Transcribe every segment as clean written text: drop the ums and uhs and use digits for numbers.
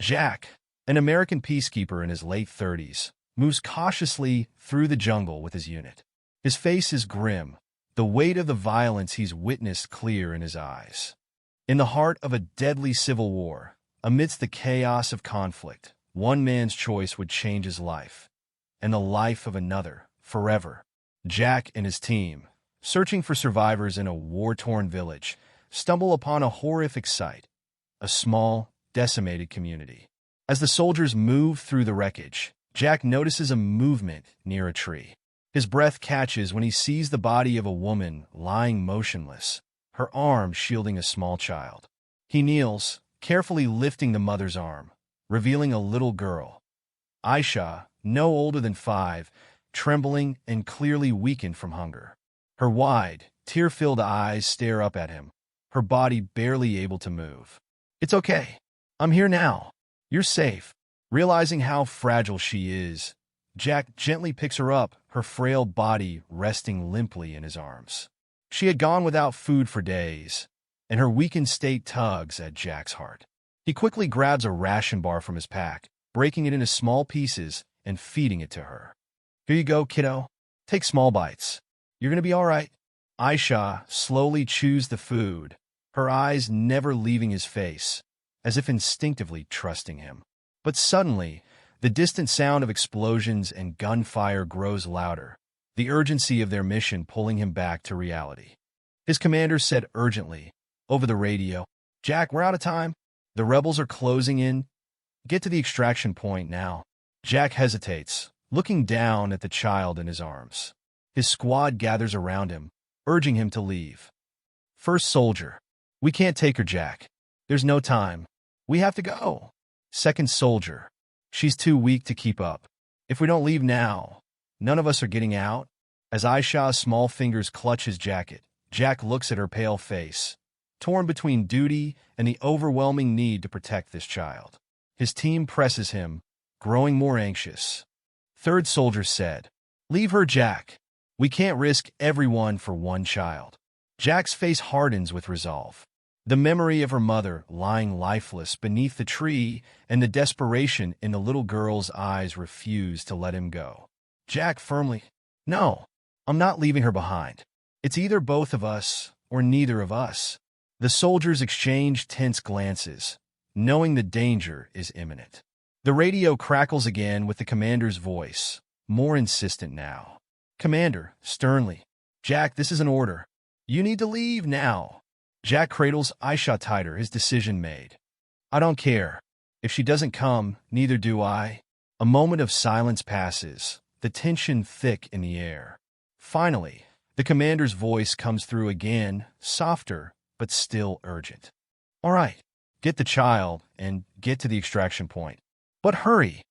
Jack, an American peacekeeper in his late 30s, moves cautiously through the jungle with his unit. His face is grim, the weight of the violence he's witnessed clear in his eyes. In the heart of a deadly civil war, amidst the chaos of conflict, one man's choice would change his life, and the life of another, forever. Jack and his team, searching for survivors in a war-torn village, stumble upon a horrific sight, a small, decimated community. As the soldiers move through the wreckage, Jack notices a movement near a tree. His breath catches when he sees the body of a woman lying motionless, her arm shielding a small child. He kneels, carefully lifting the mother's arm, revealing a little girl. Ayesha, no older than 5, trembling and clearly weakened from hunger. Her wide, tear-filled eyes stare up at him, her body barely able to move. "It's okay. I'm here now. You're safe." Realizing how fragile she is, Jack gently picks her up, her frail body resting limply in his arms. She had gone without food for days, and her weakened state tugs at Jack's heart. He quickly grabs a ration bar from his pack, breaking it into small pieces and feeding it to her. "Here you go, kiddo. Take small bites. You're gonna be all right." Ayesha slowly chews the food, her eyes never leaving his face, as if instinctively trusting him. But suddenly, the distant sound of explosions and gunfire grows louder, the urgency of their mission pulling him back to reality. His commander said urgently, over the radio, "Jack, we're out of time. The rebels are closing in. Get to the extraction point now." Jack hesitates, looking down at the child in his arms. His squad gathers around him, urging him to leave. First soldier, "We can't take her, Jack. There's no time. We have to go." Second soldier, "She's too weak to keep up. If we don't leave now, none of us are getting out." As Ayesha's small fingers clutch his jacket, Jack looks at her pale face, torn between duty and the overwhelming need to protect this child. His team presses him, growing more anxious. Third soldier said, "Leave her, Jack. We can't risk everyone for one child." Jack's face hardens with resolve. The memory of her mother lying lifeless beneath the tree and the desperation in the little girl's eyes refuse to let him go. Jack firmly, "No, I'm not leaving her behind. It's either both of us or neither of us." The soldiers exchange tense glances, knowing the danger is imminent. The radio crackles again with the commander's voice, more insistent now. "Commander," sternly, "Jack, this is an order. You need to leave now." Jack cradles Ayesha tighter, his decision made. "I don't care. If she doesn't come, neither do I." A moment of silence passes, the tension thick in the air. Finally, the commander's voice comes through again, softer but still urgent. "All right, get the child and get to the extraction point. But hurry."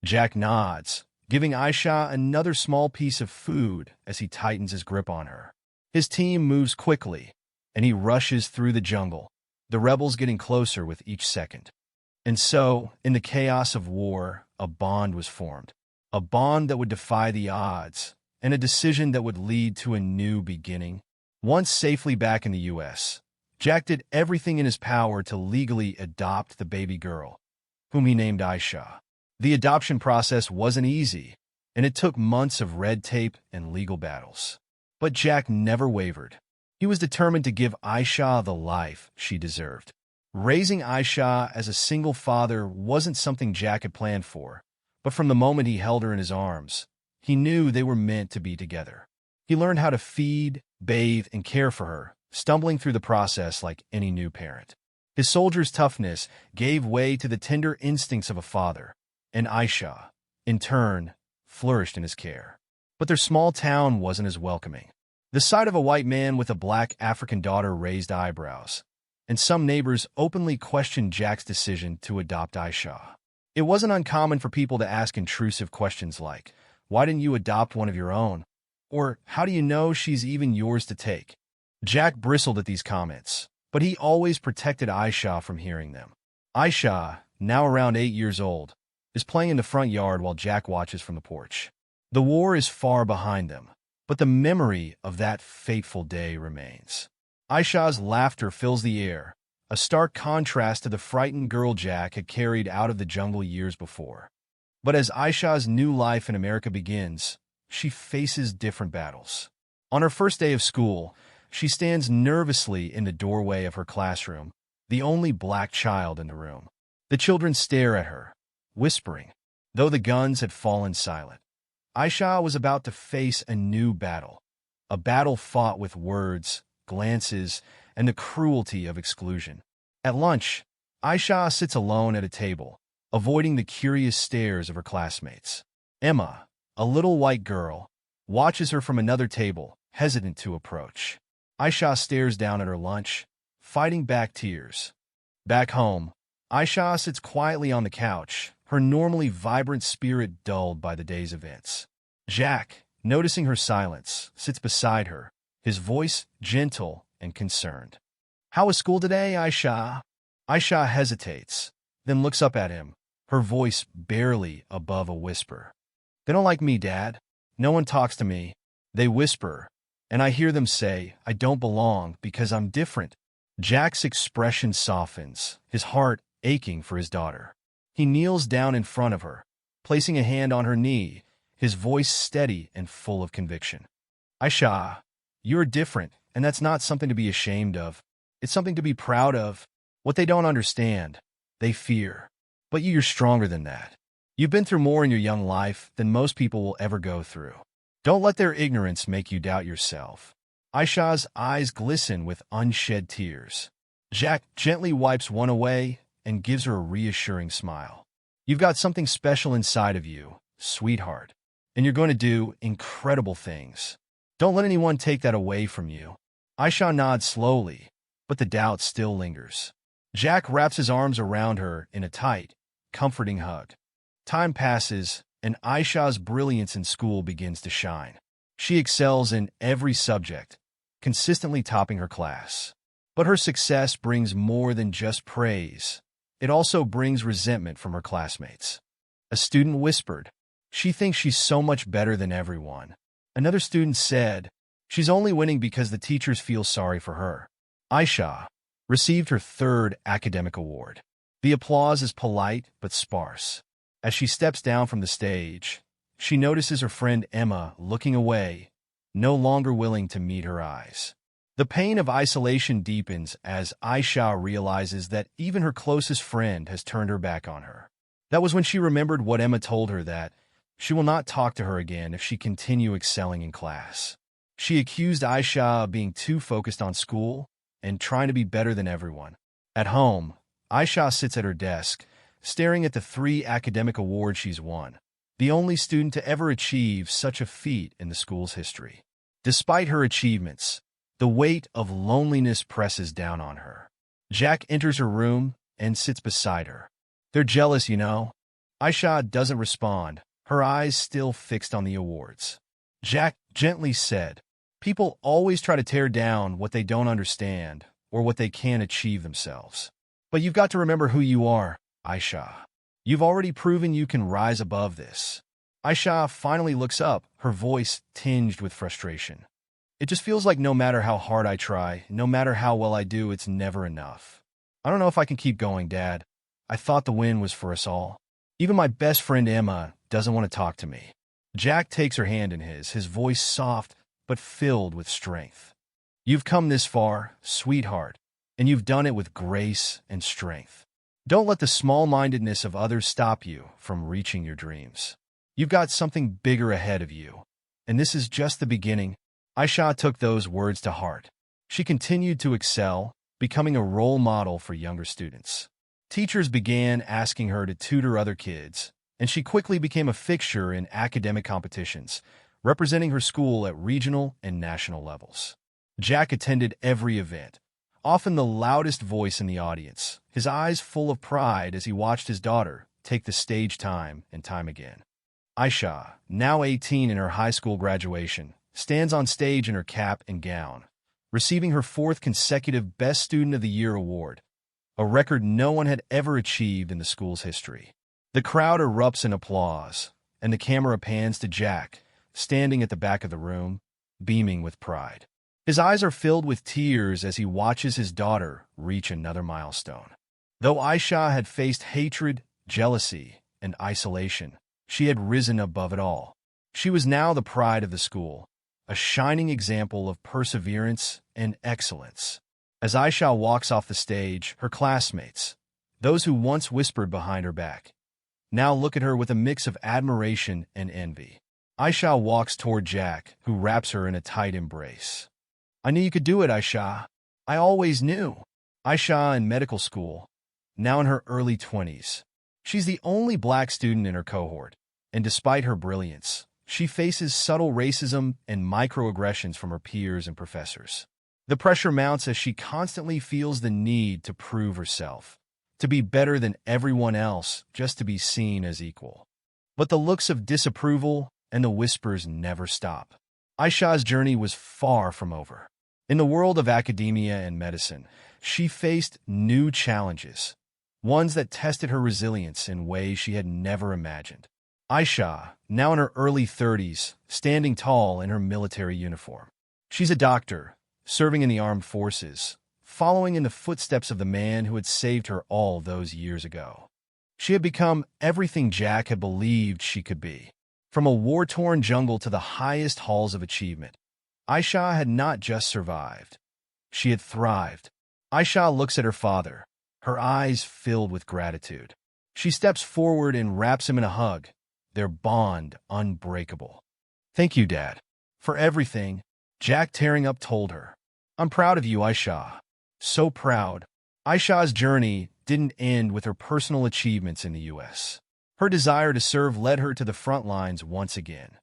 Jack nods, giving Ayesha another small piece of food as he tightens his grip on her. His team moves quickly, and he rushes through the jungle, the rebels getting closer with each second. And so, in the chaos of war, a bond was formed. A bond that would defy the odds, and a decision that would lead to a new beginning. Once safely back in the U.S., Jack did everything in his power to legally adopt the baby girl, whom he named Ayesha. The adoption process wasn't easy, and it took months of red tape and legal battles. But Jack never wavered. He was determined to give Ayesha the life she deserved. Raising Ayesha as a single father wasn't something Jack had planned for, but from the moment he held her in his arms, he knew they were meant to be together. He learned how to feed, bathe, and care for her, stumbling through the process like any new parent. His soldier's toughness gave way to the tender instincts of a father, and Ayesha, in turn, flourished in his care. But their small town wasn't as welcoming. The sight of a white man with a black African daughter raised eyebrows, and some neighbors openly questioned Jack's decision to adopt Ayesha. It wasn't uncommon for people to ask intrusive questions like, "Why didn't you adopt one of your own?" Or, "How do you know she's even yours to take?" Jack bristled at these comments, but he always protected Ayesha from hearing them. Ayesha, now around 8 years old, is playing in the front yard while Jack watches from the porch. The war is far behind them, but the memory of that fateful day remains. Ayesha's laughter fills the air, a stark contrast to the frightened girl Jack had carried out of the jungle years before. But as Ayesha's new life in America begins, she faces different battles. On her first day of school, she stands nervously in the doorway of her classroom, the only black child in the room. The children stare at her, whispering, though the guns had fallen silent. Ayesha was about to face a new battle, a battle fought with words, glances, and the cruelty of exclusion. At lunch, Ayesha sits alone at a table, avoiding the curious stares of her classmates. Emma, a little white girl, watches her from another table, hesitant to approach. Ayesha stares down at her lunch, fighting back tears. Back home, Ayesha sits quietly on the couch, her normally vibrant spirit dulled by the day's events. Jack, noticing her silence, sits beside her, his voice gentle and concerned. "How was school today, Ayesha?" Ayesha hesitates, then looks up at him, her voice barely above a whisper. "They don't like me, Dad. No one talks to me. They whisper, and I hear them say, I don't belong because I'm different." Jack's expression softens, his heart aching for his daughter. He kneels down in front of her, placing a hand on her knee, his voice steady and full of conviction. "Ayesha, you're different, and that's not something to be ashamed of. It's something to be proud of. What they don't understand, they fear. But you're stronger than that. You've been through more in your young life than most people will ever go through. Don't let their ignorance make you doubt yourself." Ayesha's eyes glisten with unshed tears. Jack gently wipes one away and gives her a reassuring smile. "You've got something special inside of you, sweetheart, and you're going to do incredible things. Don't let anyone take that away from you." Ayesha nods slowly, but the doubt still lingers. Jack wraps his arms around her in a tight, comforting hug. Time passes, and Ayesha's brilliance in school begins to shine. She excels in every subject, consistently topping her class. But her success brings more than just praise. It also brings resentment from her classmates. A student whispered, "She thinks she's so much better than everyone." Another student said, "She's only winning because the teachers feel sorry for her." Ayesha received her third academic award. The applause is polite but sparse. As she steps down from the stage, she notices her friend Emma looking away, no longer willing to meet her eyes. The pain of isolation deepens as Ayesha realizes that even her closest friend has turned her back on her. That was when she remembered what Emma told her, that she will not talk to her again if she continue excelling in class. She accused Ayesha of being too focused on school and trying to be better than everyone. At home, Ayesha sits at her desk, staring at the 3 academic awards she's won, the only student to ever achieve such a feat in the school's history. Despite her achievements, the weight of loneliness presses down on her. Jack enters her room and sits beside her. "They're jealous, you know." Ayesha doesn't respond, her eyes still fixed on the awards. Jack gently said, "People always try to tear down what they don't understand or what they can't achieve themselves. But you've got to remember who you are, Ayesha. You've already proven you can rise above this." Ayesha finally looks up, her voice tinged with frustration. "It just feels like no matter how hard I try, no matter how well I do, it's never enough. I don't know if I can keep going, Dad. I thought the win was for us all. Even my best friend Emma doesn't want to talk to me." Jack takes her hand in his voice soft but filled with strength. "You've come this far, sweetheart, and you've done it with grace and strength. Don't let the small-mindedness of others stop you from reaching your dreams. You've got something bigger ahead of you, and this is just the beginning." Ayesha took those words to heart. She continued to excel, becoming a role model for younger students. Teachers began asking her to tutor other kids, and she quickly became a fixture in academic competitions, representing her school at regional and national levels. Jack attended every event, often the loudest voice in the audience, his eyes full of pride as he watched his daughter take the stage time and time again. Ayesha, now 18 in her high school graduation, stands on stage in her cap and gown, receiving her 4th consecutive Best Student of the Year award, a record no one had ever achieved in the school's history. The crowd erupts in applause, and the camera pans to Jack, standing at the back of the room, beaming with pride. His eyes are filled with tears as he watches his daughter reach another milestone. Though Ayesha had faced hatred, jealousy, and isolation, she had risen above it all. She was now the pride of the school, a shining example of perseverance and excellence. As Ayesha walks off the stage, her classmates, those who once whispered behind her back, now look at her with a mix of admiration and envy. Ayesha walks toward Jack, who wraps her in a tight embrace. "I knew you could do it, Ayesha. I always knew." Ayesha in medical school, now in her early 20s. She's the only black student in her cohort, and despite her brilliance, she faces subtle racism and microaggressions from her peers and professors. The pressure mounts as she constantly feels the need to prove herself, to be better than everyone else, just to be seen as equal. But the looks of disapproval and the whispers never stop. Ayesha's journey was far from over. In the world of academia and medicine, she faced new challenges, ones that tested her resilience in ways she had never imagined. Ayesha, now in her early 30s, standing tall in her military uniform. She's a doctor, serving in the armed forces, following in the footsteps of the man who had saved her all those years ago. She had become everything Jack had believed she could be. From a war-torn jungle to the highest halls of achievement, Ayesha had not just survived. She had thrived. Ayesha looks at her father, her eyes filled with gratitude. She steps forward and wraps him in a hug, their bond unbreakable. "Thank you, Dad, for everything," Jack tearing up told her. "I'm proud of you, Ayesha. So proud." Ayesha's journey didn't end with her personal achievements in the U.S. Her desire to serve led her to the front lines once again,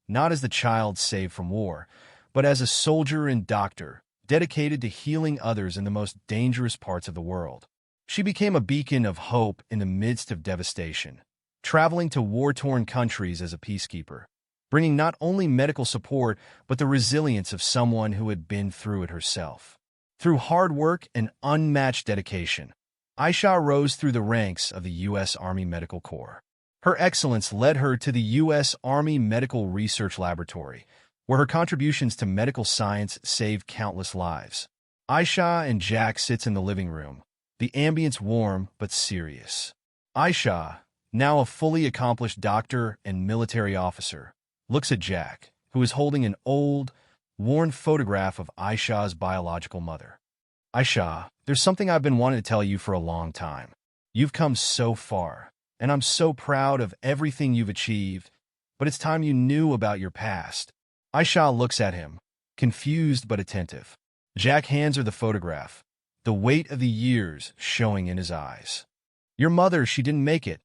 not as the child saved from war, but as a soldier and doctor dedicated to healing others in the most dangerous parts of the world. She became a beacon of hope in the midst of devastation, traveling to war-torn countries as a peacekeeper, bringing not only medical support but the resilience of someone who had been through it herself. Through hard work and unmatched dedication, Ayesha rose through the ranks of the U.S. Army Medical Corps. Her excellence led her to the U.S. Army Medical Research Laboratory, where her contributions to medical science saved countless lives. Ayesha and Jack sits in the living room, the ambience warm but serious. Ayesha, now a fully accomplished doctor and military officer, looks at Jack, who is holding an old, worn photograph of Ayesha's biological mother. "Ayesha, there's something I've been wanting to tell you for a long time. You've come so far, and I'm so proud of everything you've achieved, but it's time you knew about your past." Ayesha looks at him, confused but attentive. Jack hands her the photograph, the weight of the years showing in his eyes. "Your mother, she didn't make it,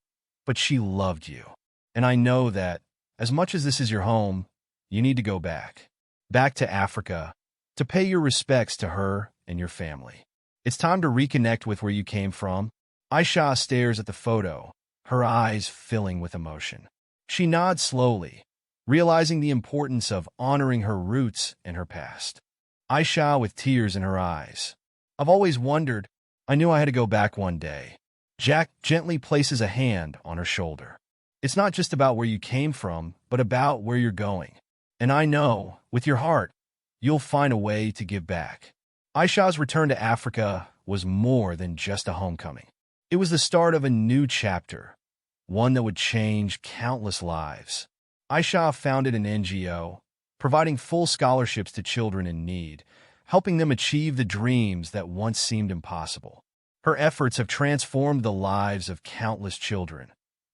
but she loved you. And I know that, as much as this is your home, you need to go back. Back to Africa, to pay your respects to her and your family. It's time to reconnect with where you came from." Ayesha stares at the photo, her eyes filling with emotion. She nods slowly, realizing the importance of honoring her roots and her past. Ayesha with tears in her eyes. "I've always wondered. I knew I had to go back one day." Jack gently places a hand on her shoulder. "It's not just about where you came from, but about where you're going. And I know, with your heart, you'll find a way to give back." Ayesha's return to Africa was more than just a homecoming. It was the start of a new chapter, one that would change countless lives. Ayesha founded an NGO, providing full scholarships to children in need, helping them achieve the dreams that once seemed impossible. Her efforts have transformed the lives of countless children,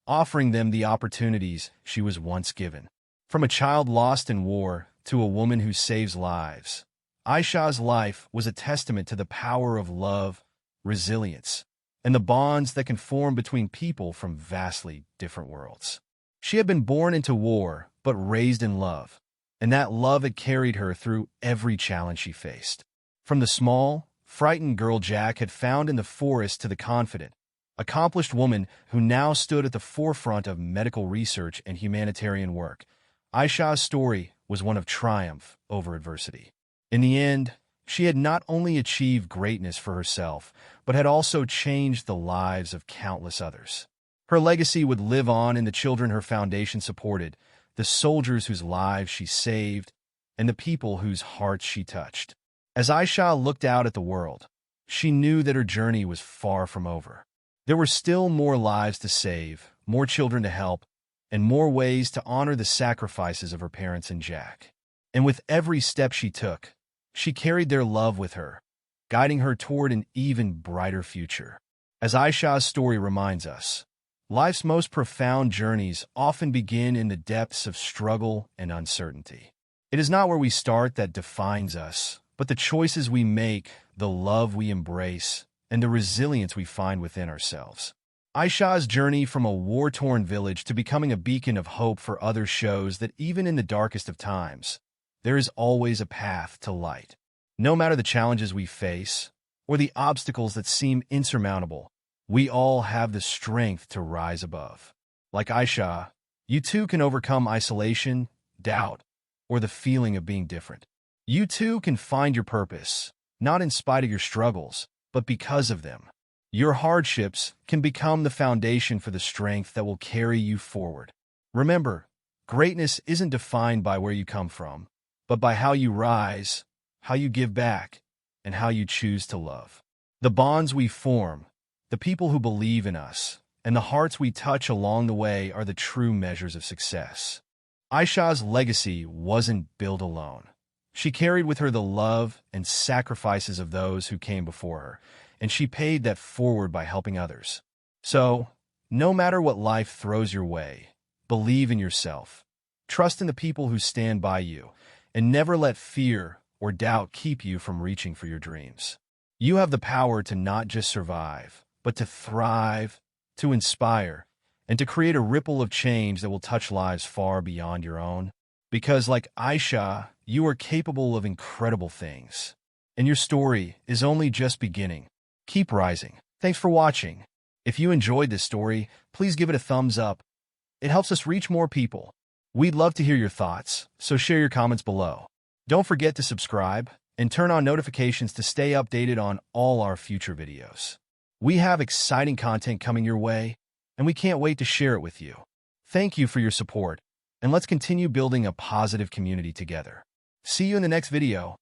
offering them the opportunities she was once given. From a child lost in war to a woman who saves lives, Ayesha's life was a testament to the power of love, resilience, and the bonds that can form between people from vastly different worlds. She had been born into war, but raised in love, and that love had carried her through every challenge she faced. From the small, frightened girl Jack had found in the forest to the confident, accomplished woman who now stood at the forefront of medical research and humanitarian work, Ayesha's story was one of triumph over adversity. In the end, she had not only achieved greatness for herself, but had also changed the lives of countless others. Her legacy would live on in the children her foundation supported, the soldiers whose lives she saved, and the people whose hearts she touched. As Ayesha looked out at the world, she knew that her journey was far from over. There were still more lives to save, more children to help, and more ways to honor the sacrifices of her parents and Jack. And with every step she took, she carried their love with her, guiding her toward an even brighter future. As Ayesha's story reminds us, life's most profound journeys often begin in the depths of struggle and uncertainty. It is not where we start that defines us, but the choices we make, the love we embrace, and the resilience we find within ourselves. Ayesha's journey from a war-torn village to becoming a beacon of hope for others shows that even in the darkest of times, there is always a path to light. No matter the challenges we face, or the obstacles that seem insurmountable, we all have the strength to rise above. Like Ayesha, you too can overcome isolation, doubt, or the feeling of being different. You too can find your purpose, not in spite of your struggles, but because of them. Your hardships can become the foundation for the strength that will carry you forward. Remember, greatness isn't defined by where you come from, but by how you rise, how you give back, and how you choose to love. The bonds we form, the people who believe in us, and the hearts we touch along the way are the true measures of success. Ayesha's legacy wasn't built alone. She carried with her the love and sacrifices of those who came before her, and she paid that forward by helping others. So, no matter what life throws your way, believe in yourself, trust in the people who stand by you, and never let fear or doubt keep you from reaching for your dreams. You have the power to not just survive, but to thrive, to inspire, and to create a ripple of change that will touch lives far beyond your own. Because like Ayesha, you are capable of incredible things. And your story is only just beginning. Keep rising. Thanks for watching. If you enjoyed this story, please give it a thumbs up. It helps us reach more people. We'd love to hear your thoughts, so share your comments below. Don't forget to subscribe and turn on notifications to stay updated on all our future videos. We have exciting content coming your way, and we can't wait to share it with you. Thank you for your support, and let's continue building a positive community together. See you in the next video.